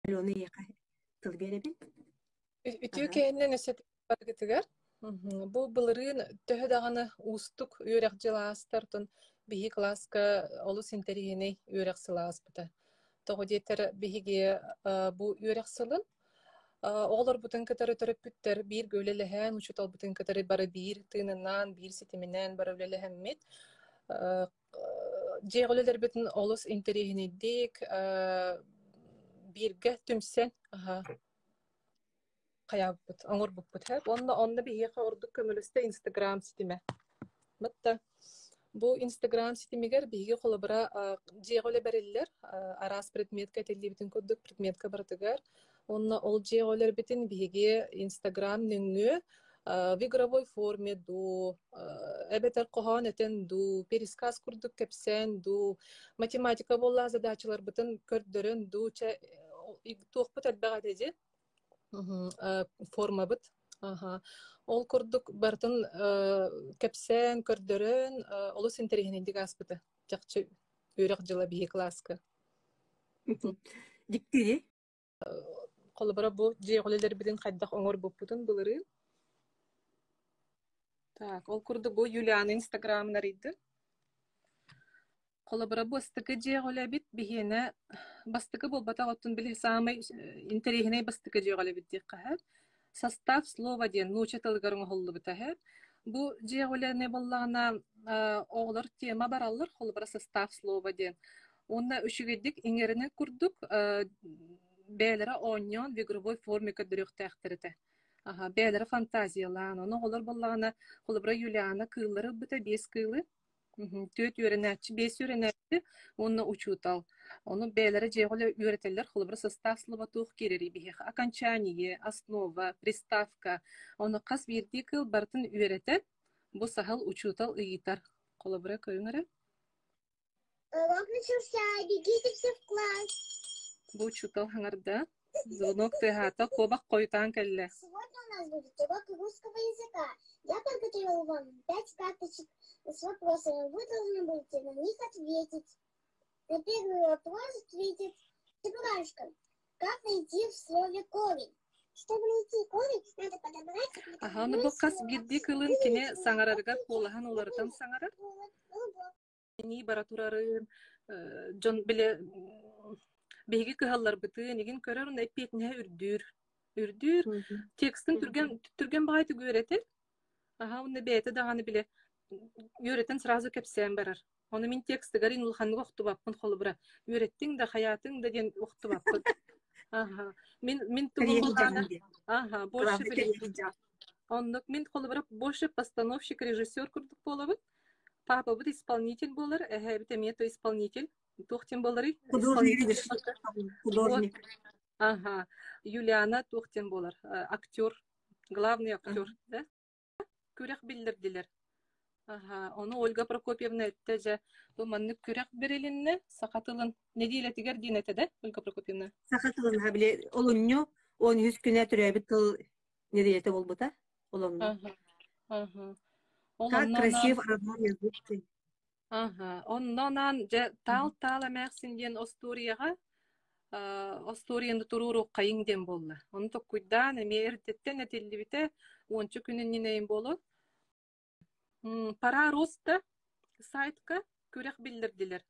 Алена яка тылберебин. Ütüğü Ага. kehinden öset bargıtıgar. Bu bılırın töhü dağını ustuk üyerek jılastartın bihi klaska olus interihini üyerek sılas bıta. Toğu deter bihige bu üyerek sılın. Oğlar bütün katarı töröpütter bir gölelehen uçutal bütün katarı bara bir tığınından bir sitiminden bara ölelehemmet. Jeğoleler bütün olus interihini dik birge tümsen. Каябыт, оңор буппут хэп. Онна биһиэхэ ордук көмөлөстө Instagram ситиме. Мытта бу Instagram ситимигер биһиги холобара жеголе бериллер, арас предметка телибитин коддук предметка бартыгар. Онна ол жеголер битин биһиги Instagram нүңгү в игровой форме ду, эбетер кохон этен ду, пересказ курдук кепсен ду, математика болла задачалар битин көрдөрөн ду, туохпут элбага деди. Форма бит. Ол курдук бартын кепсен көрдөрөн олус интерехин дигас бит. Жакчы үйрөк жыла бии класска. Диктири. Колбара бу жеголелер бидин кайдак оңор буппутун булырын. Так, ол курдук бу Юлиана Инстаграмына рийди. Колобара бастыкы жеголе бит бихине бастыкы болбата оттун биле самый интерехине бастыкы жеголе бит диккахат. Состав слова ден нучетылгарын холлу битахат. Бу жеголе не боллагана оглар тема бараллар колобара состав слова ден. Онна үшүгедик иңерине курдук бээлера оньон в игровой форме көдөрөктәхтерите. Бээлера фантазиялан, оны олар боллагана колобара Юлиана кыыллары бита 5 кыылы. Төт үйренәтчі, 5 үйренәтчі, оны учутал. Оны бәлері жеғылы үйретелер, қолыбыр состав слова тух керері бейхі. Окончание, основа, приставка. Оны қас берді кыл бартын үйретел, бұл сахал учутал ұйытар. Қолыбыры көңірі? Урок начался, бегите все в класс. Бұл учутал хаңарда. Звонок тыгата, кобақ қойтан кәлі. Сегодня у нас будет урок русского языка. Я подготовила вам 5 карточек с вопросами. Вы должны будете на них ответить. На первый вопрос ответит Чебурашка. Как найти в слове корень? Чтобы найти корень, надо подобрать... Ну бұл қас берді кылын кене саңарарға қолахан олардан саңарар. Не баратурарын, жон біле... Беги кыһаллар быты, неген көрөр он эппетне үрдүр. Текстин түрген багайты көрөтөр. Уны бете даганы биле үйрөтен сразу кепсен барар. Оны мен тексти гарин улханга октубаппын холбура. Үйрөттүң да хаятың да ден октубаппын. Мен тугулгана. Больше биле. Ондук мен холбура больше постановщик, режиссер курдук болобут. Папа бут исполнитель болар, бите мен то исполнитель. Тухтин болары. Художник. Юлиана Тухтин болар. Актер. Главный актер. Да? Күрек билдирдилер. Оны Ольга Прокопьевна өттәже. Бұл манны күрек берелінне сақатылын. Не дейлі тігер дейін әтеді, Ольга Прокопьевна? Сақатылын, біле, олынню, 10 күнә түрәбі тыл не дейлі болбыта? Олынню. Как красив родной язык. Оннан тал әмәқсінден Осторияға Осторияны туруру қайыңден болды. Оны тоқ күйдан әме әрдеттен әтелді біте 10 күнінен әйін болу. Пара роста сайтқа көрек білдірділер.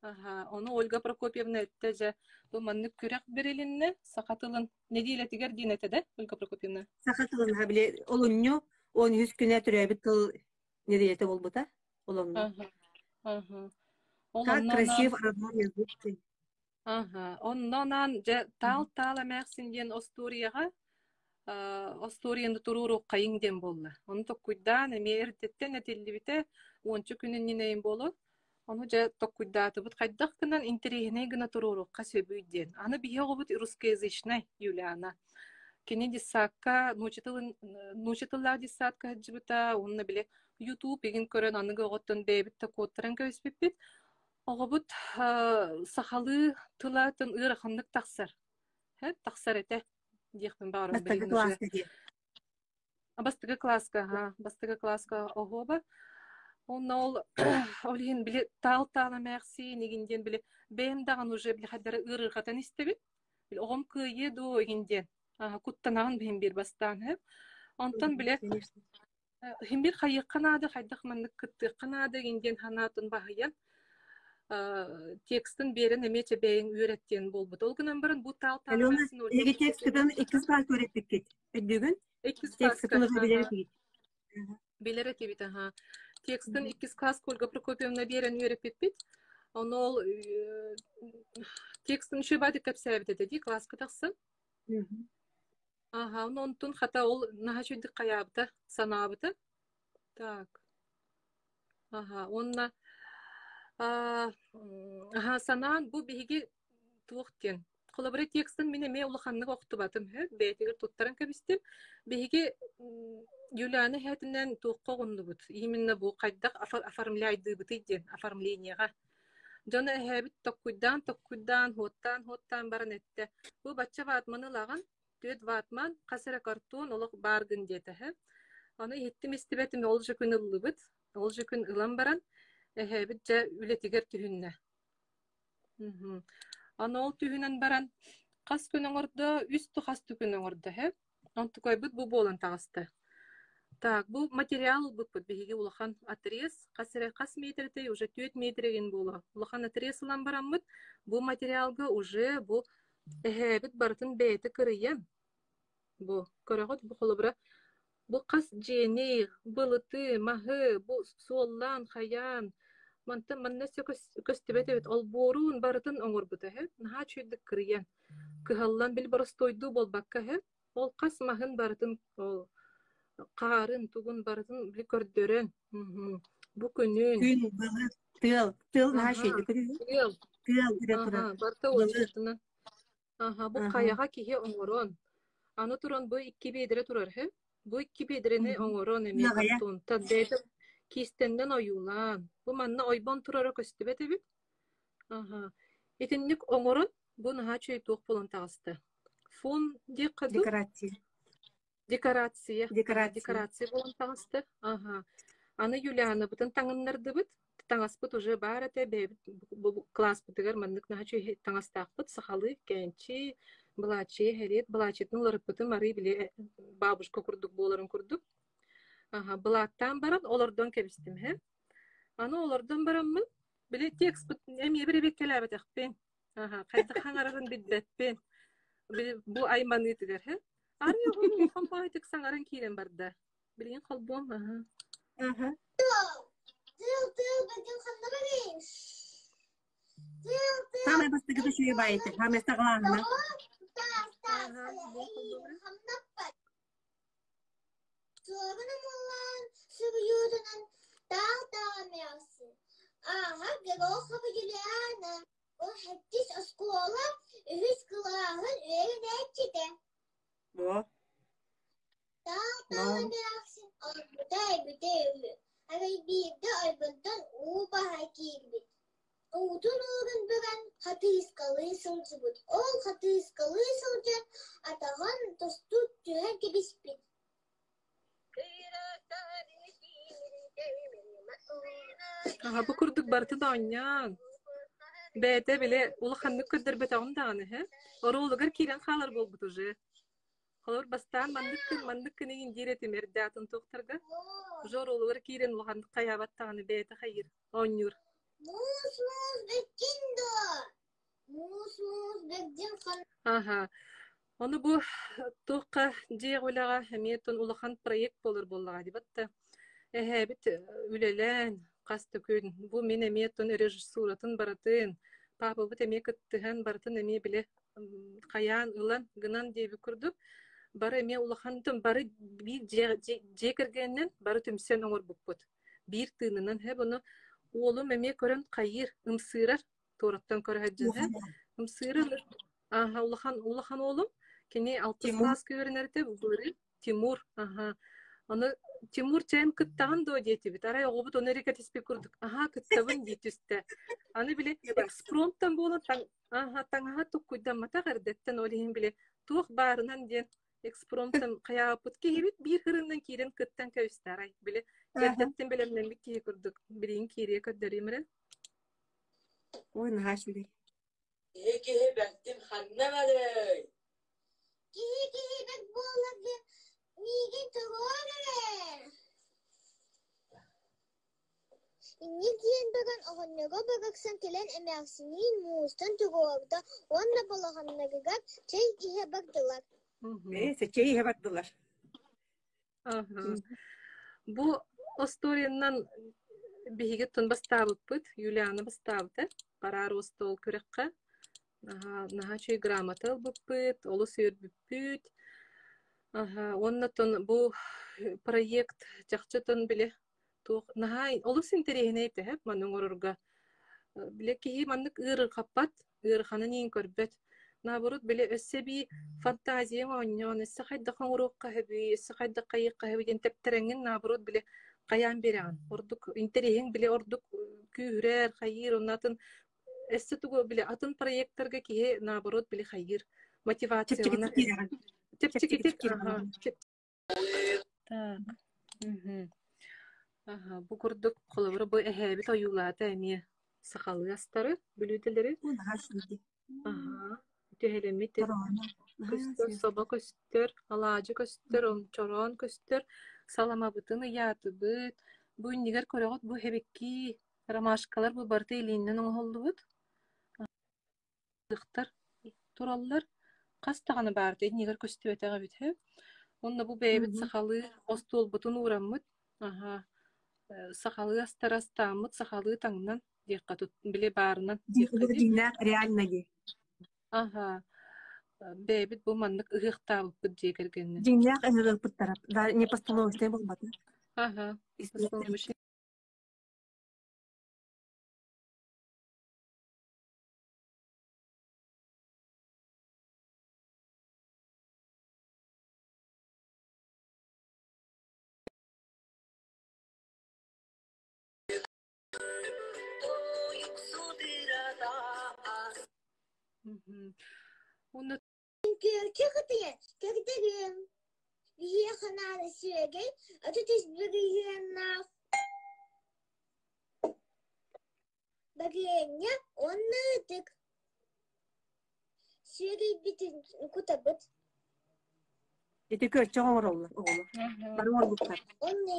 Оны Ольга Прокопьевна өттәже бұл манны көрек берелінне сақатылын не дейлі тігер дейін әтеді, Ольга Прокопьевна? Сақатылын, біле, олынню 10 күнә түрәбі тыл не дейлі болбыта? Олынню. Как красив родной язык. Оннан тал әмәқсінден Осторияға Осторияны туруру қайыңден болды. Оны тоқ күйдан әме әрдеттен әтелді біте 10 күнінен әйін болу. Оны тоқ күйдаты бұд қайдақ кінан интерегіне гіна туруру қасы бүйден. Аны бейеғі бұд русскоязычный Юлиана. Кене дисакка, нучетыллар дисакка хаджибыта, онны біле YouTube еген көрін анығы ғоттын бәйбітті кодтырын көспеппет. Оғы бұд сақалы тылатын ұрықындық тақсар. Тақсар әті. Бастығы класқа де. Бастығы класқа оғы ба. Оны ол ен біле тал-талы мәқси, негенден біле бәйімдаған уже біле қадары ұрықатын істебет. Bile oğum kıyı do ginden. Kuttanağın bihin bir bastan hep. Ondan bile hem bir hayır kanadı haydak manlık kıttı kanadı ginden hanatın bahıyan. Tekstin beren emeçe beyin ürettiğin bolbut. Olgunan barın bu tal Alona, tanımasın o ege tekstiden ikiz parça öğrettik git. Düğün, İkiz tekst kaska. sınıfı bilerek git. Bilerek evet ha. Tekstin ikiz kask Olga Prokopyevna beren üretip bit. Onu ol tekstin şu badı kapsayıp dedi. Klaska taksın. Aha, onu untun hata ol naha şöyle kayabıda sanabıda. Tak. Aha, onna aha sanan bu bigi tuğten. Kolabora tekstin mine me ulakhanlık oktu batım he. Beytiger tuttaran kabistim. Bigi Юлияны хәтеннән туққа гынды бут. Именно бу кайдак оформляйды бут иден, оформлениега. Жана хэбит токкуйдан, хоттан баран этте. Бу бачча ватманы лаган, төт ватман, касыра картон олық баргын дете хэ. Аны хиттим истибетим ол жекүн ыллы бут. Ол жекүн ылан баран, хэбит жа үлетигер түһүннә. Аны ол түһүнен баран, кас күнің орда, үстү кас күнің орда хэ. Онту койбут бу болан тагысты. Так, бу материал буппут биһиги улахан отрез, кас метрдей уже 4 метреген була. Улахан отрез ылан бараммыт, бу материалга уже бу бит бартын бейти кырыйан. Бу көрөгөт бу холобра бу кас жени, былыты, махы, бу суоллан, хаян, манна көстебет ол борун бартын оңорбута хэ. Наха чүйдүк кырыйан. Кыһаллан бил барыстойду болбакка хэ. Ол кас махын бартын ол Қарын, тугун барын били көрдөрөн. Бу күнүн. Gün, balı, tıl, naha şeydi. Tıl, Барта олчуттуна. Бу каяга кихи оңорон. Аны туран бу 2 бедре турар хэ. Бу 2 бедрени оңорон эме картон. Таддайда кистенден оюлан. Бу манна ойбон турара көстүбет эбит. Этинник оңорон бу наха чөй тук болон тагысты. Фон ди каду. Декорация болон таңысты. Аны Юлияны бутын таңыннарды бут. Таңаспыт уже бар әте бу класс бутыгар мандык нахачу таңастақпыт сахалы кенчи блачи херет блачитын лырыппытын мары биле бабушка курдук боларын курдук. Блаттан баран олордон кебистим хе. Аны олордон бараммын. Биле текст эми биребек келебет акпен. Кайда хаңарарын бидбетпен. Бу айманы тигер хе. Арыйы компайтык саңарын киирен барда. Билген қалбуам, Тыл, бәден қанда барин. Самая бастыгы шуе байты. Хамы сагланна. Sorunum olan sürüyordunun dağ mevsim. Gero kapı Juliana. O heptis oskola, ühüs kılağın üyerine etkide. Bu. Dağ mevsim. Büte. Bir de aybandan bahar gibi. Udun uğrun büren hatırız kalıyısın cıbıt. Ol hatırız kalıyısın can atağın dostuk tüher gibi spit. Bu kurduk bartı da onyan. Bete bile ulakhanlık ködür bete ondağını he. Orulugar kiren xalar bol butucu. Xalar bastan mandık kınegin diretim erdatın toqtarga. Jor olugar kiren ulakhanlık kayabattağını bete hayır. Onyur. Mus bekkindo. Mus bekkin kan. Onu bu toqqa jey ulaga hemiyetun ulakhan proyekt bolur di batta. Bit ülelen qastı gün. Bu men hemiyetun rejissuratın baratın. Papa bu temek ettihan baratın emi bile kayan ulan gınan diye bir kurduk. Bara emi ulakhanın bara bir jekirgenden bara tümsen oңор bukput. Bir tığınından he bunu oğlum emi körün kayır ımsırar. Torattan körü haccan. Imsırar. Улахан oğlum. Kini 6 класс көрінерді бұлыры. Тимур. Оны Тимур чайым кыттағын до дети бит. Арай оғыбыт оны рекатеспе көрдік. Кыттабын дейті үсті. Аны біле экспромттан болын таңаға тұқ көйдан мата қардеттен олейін біле туық барынан ден экспромттан қаяпыт кейбет бір қырынан кейден кыттан көйісті арай. Біле кәдеттен білемнен бит кей көрдік. Білейін кейре көддері емірі. Ой, нағаш біле. Ege bektim hanne var. Kihi bek bolladı. Migi tuğanere. İngilizce'nin bakan oğanlara bakaksan kelen emersinin muğustan tuğarda. Onunla balahanına gıgar. Çay kihi baktılar. Seçeyi baktılar. Aha. Bu Ostoriyandan bihiget tun bastavıpıt, Yuliana bastavıtı. Karar ostol kürekka. Naha çöy gramatal bıpıt, olu sür büpüt. Ondan bu proyekt jakçıtın bile naha olu sinterihine ipte hep manın orurga. Bile ki manlık ırı kapat, ırı hanın in körbet. Naburut bile össe bir fantaziya oynuyor. Esse hayda kanuruk kahebi, esse hayda kayık kahebi den tepterengin naburut bile kayan biran. Orduk interihin bile orduk kührer, hayır onatın esse tugu bile atın proyektlerge ki naburut bile hayır. Motivasyona Tepçik aha. Tak. Aha, bu kurduk kolabora bu ehebi toyulata emiye. Sakalı yastarı, bülüdeleri. Bu daha şimdi. Aha. Tehelemit Tarona. köstür, soba köstür, alacı köstür, çoron köstür, salama bıtını yatı bıt. Bu niger koregot bu hebekki ramaşkalar bu bartı elinden oldu bıt. Dıktar, turallar. Kastağını bartı, niger köstü öteğe bit. Onda bu bebet sakalı ostol butun uğramıt. Aha. Sakalı astarastamıt, sakalı tangnan dikkat tut bile barından Bu dinler realna ge. Aha. Bebet bu manlık ıhıqtabı bıdje kergenni. Dinler ıhırı bu taraf. Da ne pastolo işte bulmadı. Aha. Islanmış. Onda Kökterim. Bir kanal süregey. Atatürk bölgelerine bölgelerine onladık. Süregey bütün kutabıt. Eti köçe oğlu. Barı var bu taraf.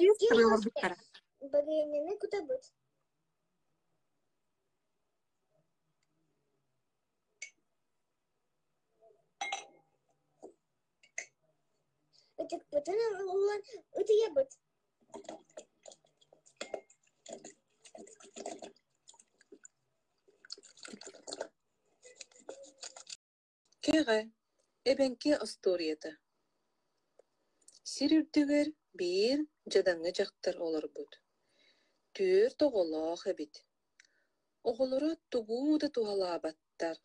Biz barı var bu taraf. Bölgelerine kutabıt. Ötek bıtın olan öteye bıt. Kere, ebenki astoriyete. Sirürdüger bir jadangı jaktır olur bud. Tür toğolaq ebit. Oğuluru tuğu da tuhalabattar.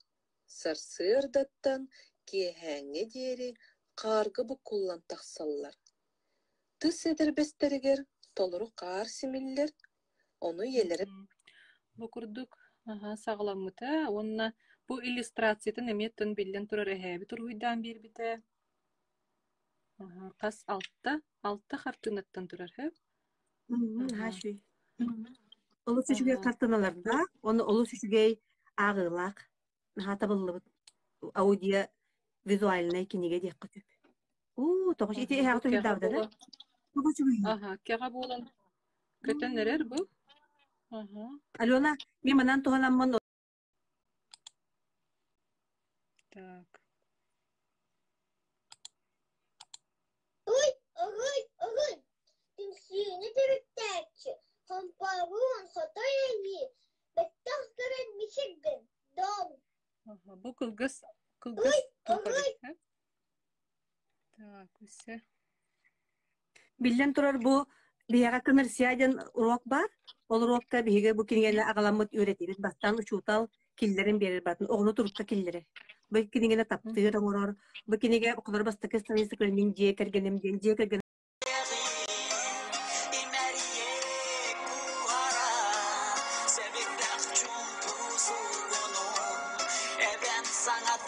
Sarsır dattan kehenge deri qargı bu kullan taqsallar. Tıs ederbesteriger toluru qar similler. Onu yelerip bu kurduk. Aha sağlamıta. Onna bu illüstrasiyeten emetten billen turar ehebi turuydan bir bite. Aha kas altta hartınattan turar hep. Ha şu. Olu süşüge kartanalarda, onu olu süşüge ağırlak. Ha tabıllı audio vizualine kinige dikkat et. Toğuş iti ha tuyu davda da. Bu süşüge. Aha kega bolan köten nerer bu? Aha. Alona, mi manan tohalanman Tak. Oy. Tümsüğünü dürütterçi. Hamparuğun hatayi. Bettah gören mişiggin. Dom. Aha bu kılgız Oy. hep. Tak ise. billen turar bu bihaga komersiyadan urok bar. Ol urokka bihaga bu kinigene agalamut üretir. Bastan uçutal killerin berir batın. Oğlu turukka killeri. Bu kinigene taptır oror. Bu kinige o kadar bastık sanısı kremin diye kergenim diye kergenim. Sangat